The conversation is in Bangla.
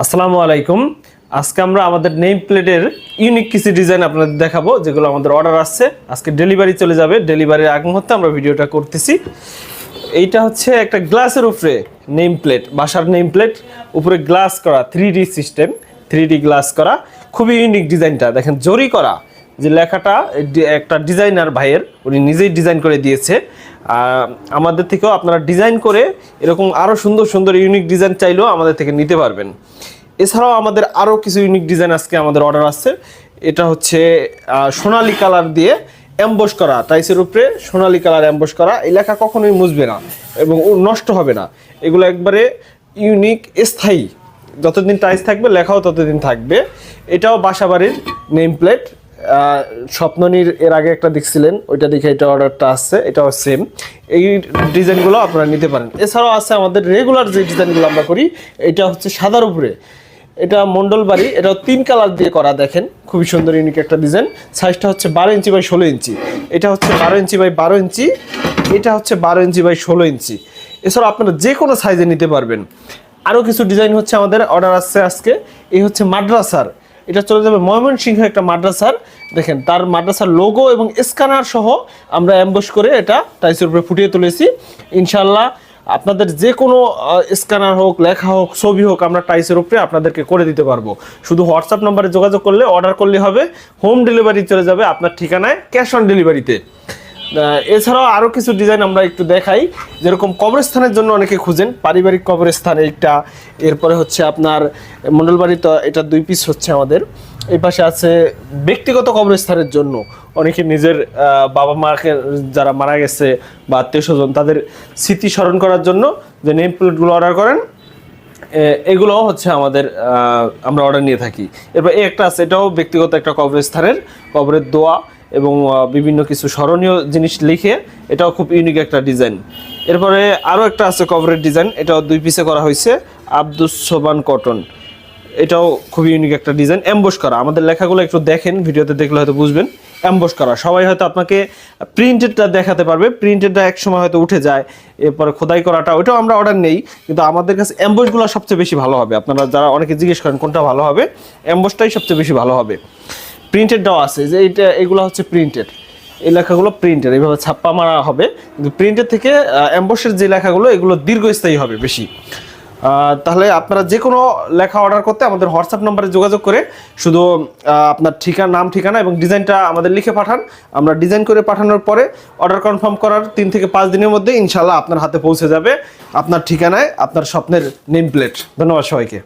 আসসালামু আলাইকুম। আজকে আমরা আমাদের নেম প্লেটের ইউনিক কিছু ডিজাইন আপনাদের দেখাবো, যেগুলো আমাদের অর্ডার আসছে। আজকে ডেলিভারি চলে যাবে, ডেলিভারির আগ মুহূর্তে আমরা ভিডিওটা করতেছি। এইটা হচ্ছে একটা গ্লাসের উপরে নেম প্লেট, বাসার নেম প্লেট, উপরে গ্লাস করা, 3D সিস্টেম, 3D গ্লাস করা। খুবই ইউনিক ডিজাইনটা দেখেন, জরি করা যে লেখাটা একটা ডিজাইনার ভাইয়ের, উনি নিজেই ডিজাইন করে দিয়েছে। আমাদের থেকেও আপনারা ডিজাইন করে এরকম আরও সুন্দর সুন্দর ইউনিক ডিজাইন চাইলেও আমাদের থেকে নিতে পারবেন। এছাড়াও আমাদের আরও কিছু ইউনিক ডিজাইন আজকে আমাদের অর্ডার আসছে। এটা হচ্ছে সোনালি কালার দিয়ে অ্যাম্বস করা, টাইসের উপরে সোনালি কালার অ্যাম্বস করা। এই লেখা কখনোই মুছবে না এবং নষ্ট হবে না। এগুলো একবারে ইউনিক, স্থায়ী। যতদিন টাইস থাকবে লেখাও ততদিন থাকবে। এটাও বাসাবাড়ির নেম প্লেট। স্বপ্ননীর এর আগে একটা দেখছিলেন, ওইটা দেখে এটা অর্ডারটা আসছে। এটাও সেম। এই ডিজাইনগুলো আপনারা নিতে পারেন। এছাড়াও আছে আমাদের রেগুলার যে ডিজাইনগুলো আমরা করি, এটা হচ্ছে সাদার উপরে। এটা মন্ডল বাড়ি, এটাও 3 কালার দিয়ে করা। দেখেন খুবই সুন্দর ইউনিক একটা ডিজাইন। সাইজটা হচ্ছে 12 ইঞ্চি বাই 16 ইঞ্চি। এটা হচ্ছে 12 ইঞ্চি বাই 12 ইঞ্চি। এটা হচ্ছে 12 ইঞ্চি বাই 16 ইঞ্চি। এছাড়াও আপনারা যে কোনো সাইজে নিতে পারবেন। আরও কিছু ডিজাইন হচ্ছে আমাদের অর্ডার আসছে আজকে। এই হচ্ছে মাদ্রাসার, এটা চলে যাবে ময়মনসিংহ একটা মাদ্রাসার। দেখেন তার মাদ্রাসার লোগো এবং স্ক্যানার সহ আমরা অ্যাম্বস করে এটা টাইসের উপরে ফুটিয়ে তুলেছি। ইনশাল্লাহ আপনাদের যে কোনো স্ক্যানার হোক, লেখা হোক, ছবি হোক, আমরা টাইসের উপরে আপনাদেরকে করে দিতে পারবো। শুধু হোয়াটসঅ্যাপ নাম্বারে যোগাযোগ করলে, অর্ডার করলে হবে। হোম ডেলিভারি চলে যাবে আপনার ঠিকানায়, ক্যাশ অন ডেলিভারিতে। এছাড়াও আরও কিছু ডিজাইন আমরা একটু দেখাই। যেরকম কবরস্থানের জন্য অনেকে খুঁজেন, পারিবারিক কবরস্থান এইটা। এরপরে হচ্ছে আপনার মণ্ডলবাড়ি, তো এটা 2 পিস হচ্ছে আমাদের। এই পাশে আছে ব্যক্তিগত কবরস্থানের জন্য, অনেকে নিজের বাবা মাকে যারা মারা গেছে বা আত্মীয় স্বজন, তাদের স্মৃতি স্মরণ করার জন্য যে নেম প্লেটগুলো অর্ডার করেন, এগুলো হচ্ছে আমাদের আমরা অর্ডার নিয়ে থাকি। এরপর একটা আছে, এটাও ব্যক্তিগত একটা কবরস্থানের, কবরের দোয়া এবং বিভিন্ন কিছু স্মরণীয় জিনিস লিখে, এটাও খুব ইউনিক একটা ডিজাইন। এরপরে আরও একটা আছে কভারের ডিজাইন, এটাও 2 পিসে করা হয়েছে, আব্দুস সোবান কটন। এটাও খুবই ইউনিক একটা ডিজাইন, অ্যাম্বস করা। আমাদের লেখাগুলো একটু দেখেন, ভিডিওতে দেখলে হয়তো বুঝবেন। অ্যাম্বস করা, সবাই হয়তো আপনাকে প্রিন্টেডটা দেখাতে পারবে, প্রিন্টেডটা এক সময় হয়তো উঠে যায়। এরপরে খোদাই করাটা, ওইটাও আমরা অর্ডার নেই, কিন্তু আমাদের কাছে অ্যাম্বসগুলো সবচেয়ে বেশি ভালো হবে। আপনারা যারা অনেকে জিজ্ঞেস করেন কোনটা ভালো হবে, অ্যাম্বসটাই সবচেয়ে বেশি ভালো হবে। প্রিন্টেডটাও আছে, যে এগুলো হচ্ছে প্রিন্টেড, এই লেখাগুলো প্রিন্টেড, এইভাবে ছাপ্পা মারা হবে। কিন্তু প্রিন্টেড থেকে অ্যাম্বসের যে লেখাগুলো, এগুলো দীর্ঘস্থায়ী হবে বেশি। তাহলে আপনারা যে কোনো লেখা অর্ডার করতে আমাদের হোয়াটসঅ্যাপ নাম্বারে যোগাযোগ করে শুধু আপনার নাম ঠিকানা এবং ডিজাইনটা আমাদের লিখে পাঠান। আমরা ডিজাইন করে পাঠানোর পরে অর্ডার কনফার্ম করার 3 থেকে 5 দিনের মধ্যে ইনশাল্লাহ আপনার হাতে পৌঁছে যাবে আপনার ঠিকানায় আপনার স্বপ্নের নেম প্লেট। ধন্যবাদ সবাইকে।